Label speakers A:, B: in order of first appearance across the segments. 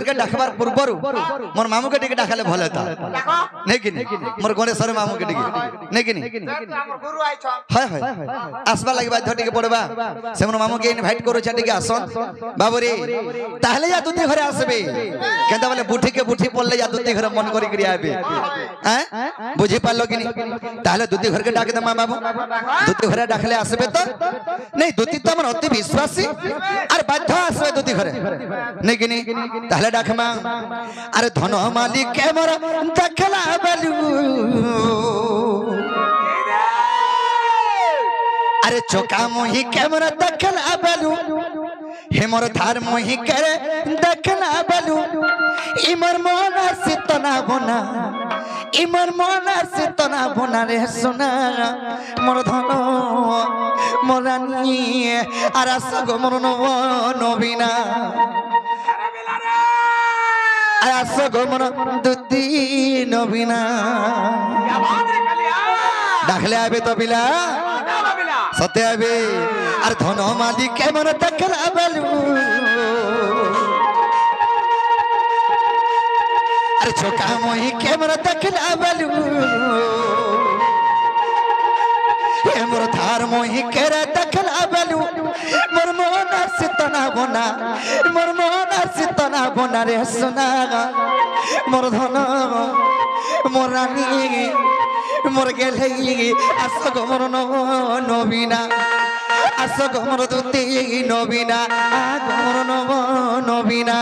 A: ঘরকে ডাকবার পূর্বরু মোর মামুকে টিকে ডাকালে ভালো হতো নাকি মোর গণেশ্বর মামুকে টিকে নাকি হয় হয় আসবা লাগি বাধ্য টিকে পড়বা সে মোর মামুকে ইনভাইট করছে টিকে আসন বাবুরে তাহলে যা দুটি ঘরে আসবে কেন বলে বুঠিকে বুঠি পড়লে যা দুটি ঘরে মন করি করি আইবে হ্যাঁ বুঝি পারলো কি তাহলে দুটি ঘরকে ডাকে দে মা বাবু দুটি ঘরে ডাকলে আসবে তো নেই দুটি তো আমার অতি বিশ্বাসী আর বাধ্য আসবে দুটি ঘরে নাকি তাহলে ডাক মা আরে ধন মালিক কেমরা দেখলা বেলু আরে চোকা মোহি ক্যামেরা দেখলা বেলু হেমর ধার মোহি করে দেখলা বেলু ইমর মনা সিতনা বনা ইমর মনা সিতনা বনা রে সোনা মোর ধন মোরানি আর আসগো মোর নবীনা আর আসগো মোর দুতি নবীনা ডাকলে আবে তো বিলা সতে আবে আর ধন মালিক কেমন দেখলা বেলু আর চোকা মোহি কেমন দেখলা বেলু মোর ধার মোহি কেরে দেখলা বেলু মোর মনা সিতনা বনা মোর মনা সিতনা বনা রে সোনা মোর ধন মোর রানী মোর গেলে আসগ মোর নবীনা আসগ মোর দুতি নবীনা মোর নবীনা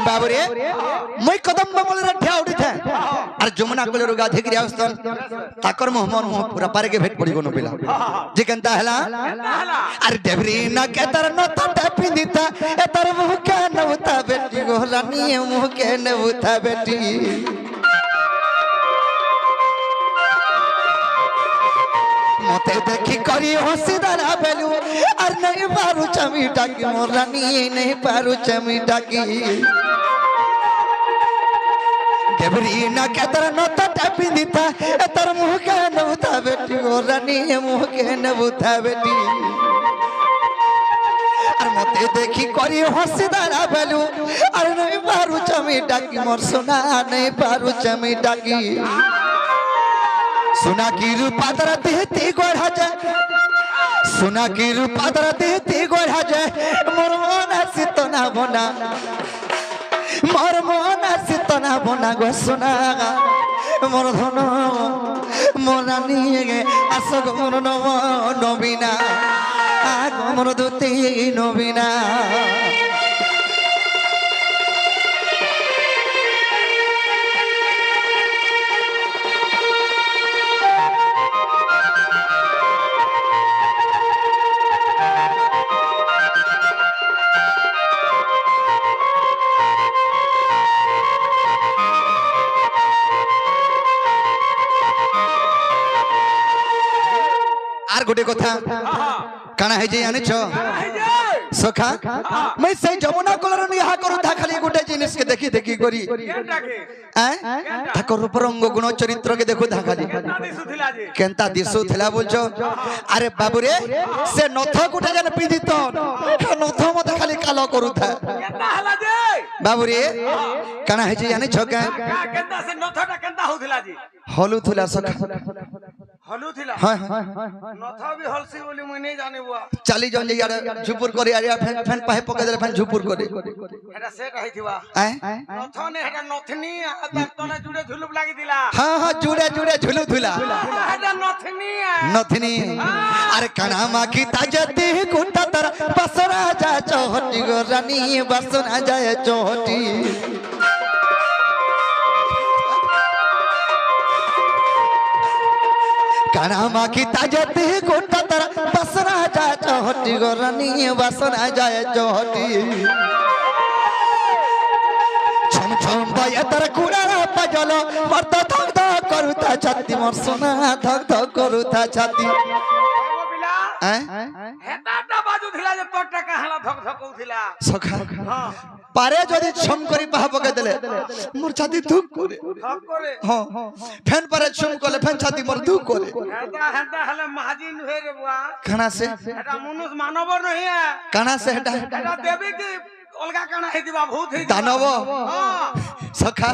A: बाबरे मैं कदम बमल रे ठा उठी था और जमुना कोले रुगा धिकरी आवस्तन ताकर मोहमन मोह पूरा पारे के भेट पड़ी कोनो पिला जे केनता हला अरे देवरी ना के तर न त पिंदिता ए तर मुह के नवता बेटी गोलानी मुह के नवता बेटी मते देखी करी हसीदारा बेलू और नहीं पारू चमी डाकी मोरानी नहीं पारू चमी डाकी देवरी ना के तर न त पिंदिता ए तर मुह के नवता बेटी गोरानी मुह के नवता बेटी और मते देखी करी हसीदारा बेलू और नहीं पारू चमी डाकी मोर सोना नहीं पारू चमी डाकी सुना की रूपा दरा देती गोढ़ा जाए सुना की रूपा दरा देती गोढ़ा जाए मोर मोना सितना बोना मोर मोना सितना बोना गो सुना मोर धन मोरानी আসগ মোর নবীনা মোর দুতি নবীনা आर गोटे कथा काना है जे जाने छो सखा मैं से जमुना कोलर निहा करू था खाली गोटे जिनिस के देखी देखी करी हैं ठाकुर रूप रंग गुण चरित्र के देखो था खाली केनता दिसु थला बोलछो अरे बाबू रे से नथ गुटा जन पिंदित नथ मत खाली कालो करू था केनता हला जे बाबू रे काना है जे जाने छो का केनता से नथटा केनता होथिला जी हलु थुला सखा हलु थिला हां नथा भी हलसी बोली मुई नहीं जाने बुआ चली जन जे यार झुपुर करे यार फैन पाहे पके दे फैन झुपुर करे एटा सेट रही थिवा हैं नथा ने एटा नथनी आ तने जुड़े झुलुप लागी दिला हां हां जुड़े जुड़े झुलु थिला एटा नथनी नथनी अरे कणा माखी ताजती कुटा तर बसरा जा चोहटी गो रानी बसना जाए चोहटी काना माखी ताजती गोटा तर बसना जाए चौहटी गोरानी बसना जाए चौहटी छम छम बये तर कुड़ारा पजलो मर्द धक धक करू ছাতি মোর সোনা ধক ধক করুথা ছাতি
B: হেতাটা বাজু থিলা যে তোরটা কাহালা ধক ধক কউথিলা
A: সখা পারে যদি ছম করি পাহা পকে দেলে মোর ছাতি ধুক করে হ্যাঁ ফ্যান পারে ছম করলে ফ্যান ছাতি মোর ধুক করে
B: হেতা হেতা হলে মাহাজিন হয়ে রে বুয়া
A: কানা সে
B: এটা মনুষ মানবর নহি
A: কানা সে এটা
B: এটা দেবী কি অলগা কানা হে দিবা ভূত হে
A: দানব সখা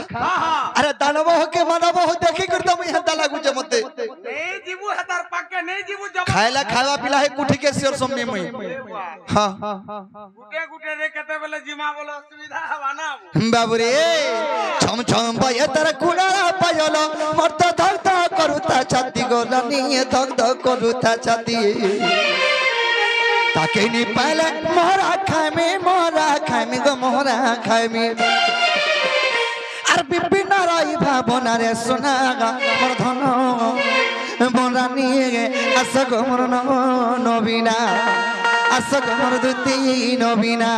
A: আরে দানব হকে মানব हो देखी कर तो मैं हंता लागू जे मते
B: नहीं जीवू हतार पक्के नहीं जीवू जब
A: खायला खावा पिला है कुठी के सिर सोमनी मई हां
B: गुटे गुटे रे कते बेले जिमा बोलो सुविधा हवा ना
A: बाबू रे छम छम पाए तर कुड़ा पायलो मरता धक धक करूता छाती गोलानी धक धक करूता छाती ताके नी पाले मोरा खाय में गो मोरा खाय में আর বিভিন্ন রই ভাবনা রে সোনা মোর ধন মোরা নিয়ে আসক মোর নবীনা আসক মোর দুতি নবীনা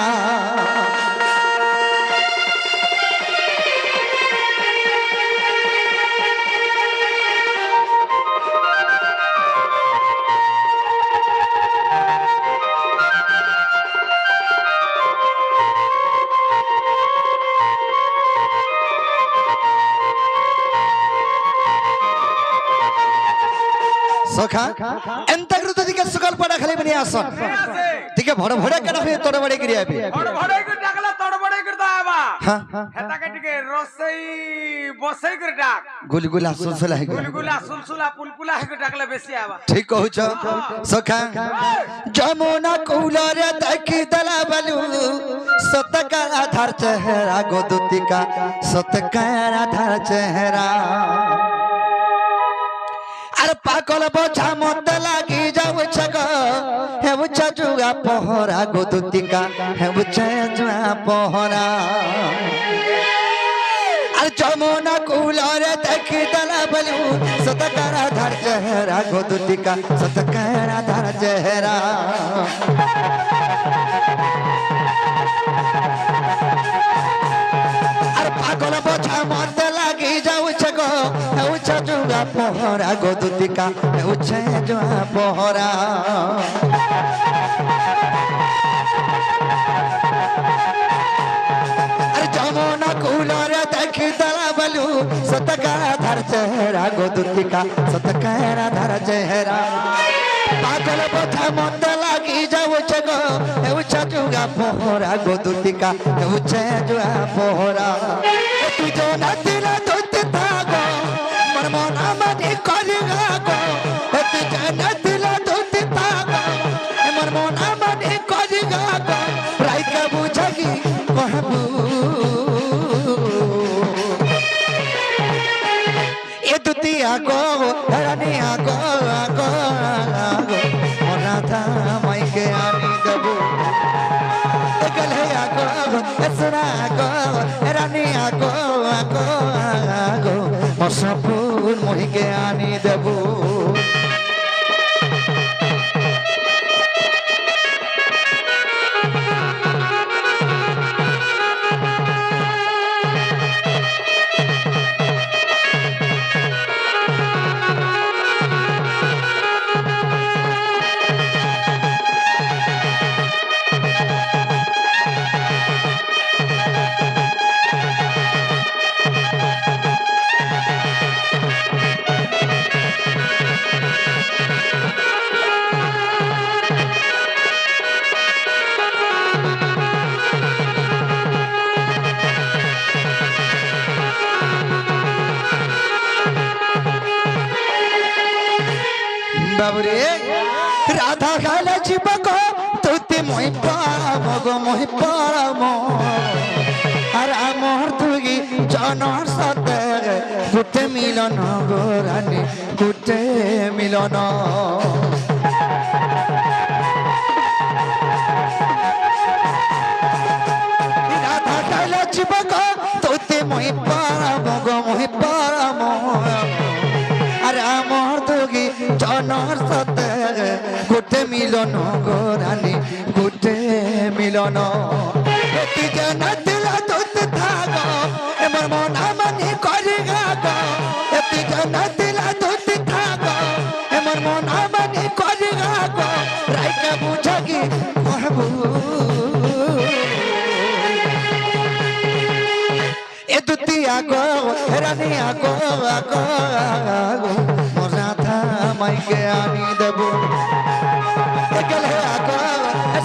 A: सखा एंतग्रुत दिके सुगल पड़ा खाली बनी आसन दिके भड़ भड़े कना फे तोड़ बड़े गिरिया पे
B: भड़ भड़े के डाकला तोड़ बड़े करता आबा हेता के दिके रसई बसई कर डाक
A: गुलगुला सुलसुला है
B: गुलगुला सुलसुला पुलपुला है के डाकला बेसी आबा
A: ठीक कहू छ सखा जमुना कूलर तकी दला बलू सतका आधार चेहरा गोदुतिका सतका आधार चेहरा अरे पाकल बोझा मत लागी जाऊ छग हे बुझा जुआ पहरा गोदुतिका हे बुझा जुआ पहरा अरे जमुना कूलर देखी दला बलू सतकारा धार चेहरा गोदुतिका सतकारा धार चेहरा अरे पागल बोझा मत लागी जाऊ छग उछा जुआ पहरा गोदुतिका उछा जुआ पहरा अरे जमुना कूलर देखी दला बलू सतकारा धार चेहरा गोदुतिका सतकारा धार चेहरा पागल बोझा मत लागी जाऊ छग उछा जुआ पहरा गोदुतिका उछा जुआ पहरा तू जो नदिला दुत थागो मन मना मनी करिगा गो तू जो नदिला दुत थागो मन मना मनी करिगा गो राई के बुझगी कहबू ए दुतिया गो धरनिया गो गो मोरा था मई के आनी दबू गले गो सुना गो रानिया गो गो गो मसफूल मोहि के आनी देबू बाबरे राधा गाले जीवको तुते मोहि पाम गो मोहि पाम अरे मोर तुगी जनर सते गुटे मिलन गो रानी गुटे मिलन राधा गाले जीवको तुते मोहि पाम गो मोहि पाम अरे मोर तुगी जनर सते गुटे मिलन गो रानी गुटे मिलन एति जन दिला तुत थागो एमर मन मनी करिगा गो एति जन दिला আগো রানী আগো আগো মোরা থা মাইকে আনি দেব একলে আগো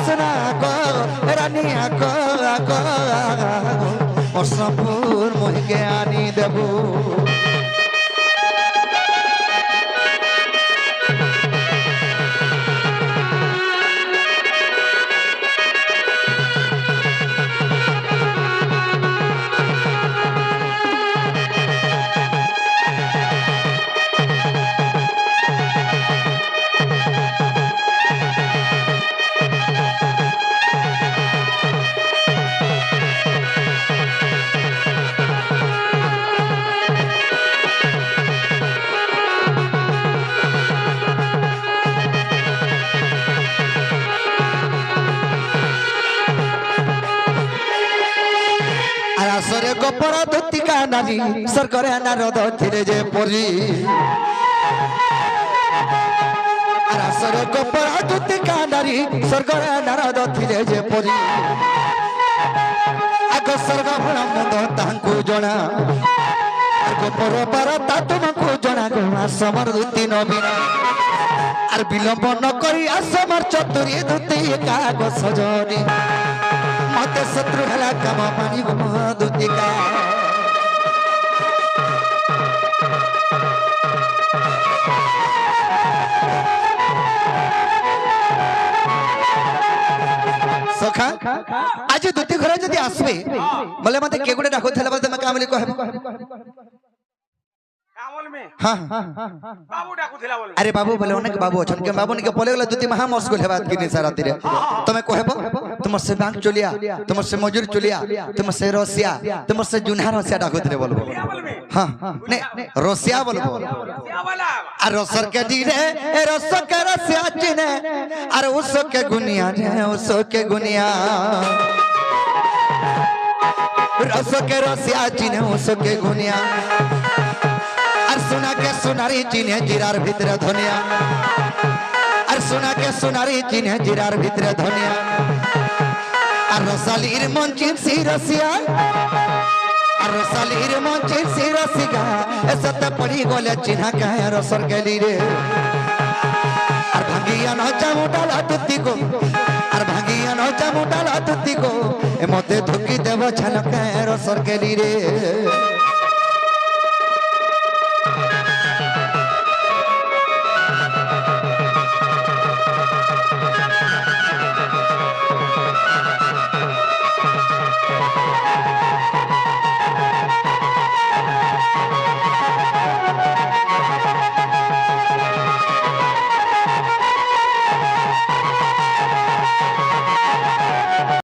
A: সোনা আগো রানী আগো আগো মোরসাপুর মহিকে আনি দেব আর আসরে গোপর ধুতিকা নারী সরকরে নারদ ছিলে যে পরি আর আসরে গোপর ধুতিকা নারী সরকরে নারদ ছিলে যে পরি আগ স্বর্গ ভরা মন্দ তাহাଙ୍କୁ জଣା আর গোপর বারতা তোমাକୁ জଣା গো আসমার ধুতি নবীন আর বিলম্ব নকরি আসমার চতুরী ধুতি কাগ সজনী মতে শত্রু হেলা কাম পানি গো দুতিকা সখা আজ দুতি ঘরে যদি আসবে বলে মতে কে গুড়ে ডাকো থালা বলতে কামলি কহবে
B: কামল মে
A: হ্যাঁ
B: বাবু ডাকুছিলা বল
A: আরে বাবু বলে অনেক বাবু অছন কে বাবু নিকে পলে গলা দুতি মহা মশগুল হেবা কিনি সারা তিরে তুমি কহব তোমার সে ব্যাংক চলিয়া তোমার সে মজুর চলিয়া তোমার সে রসিয়া তোমার সে জুনহা রসিয়া ডাকো তিরে বলবো হ্যাঁ নে রসিয়া বলবো
B: বলা
A: আর রসর কে দিরে এ রস কে রসিয়া চিনে আর উস কে গুনিয়া রে উস কে গুনিয়া রস কে রসিয়া চিনে উস কে গুনিয়া আর সোনা কে সোনারি চিনে জিরার ভিতরে ধনিয়া আর সোনা কে সোনারি চিনে জিরার ভিতরে ধনিয়া আর রসালির মঞ্চিন সি রসিয়া আর রসালির মঞ্চিন সি রসিকা এসতে পড়ি গলে চিহ্না কায় রসর গেলি রে আর ভাঙ্গিয়া ন চামুটালা তুতি গো আর ভাঙ্গিয়া ন চামুটালা তুতি গো এ মতে ধুকি দেব ছালকায় রসর গেলি রে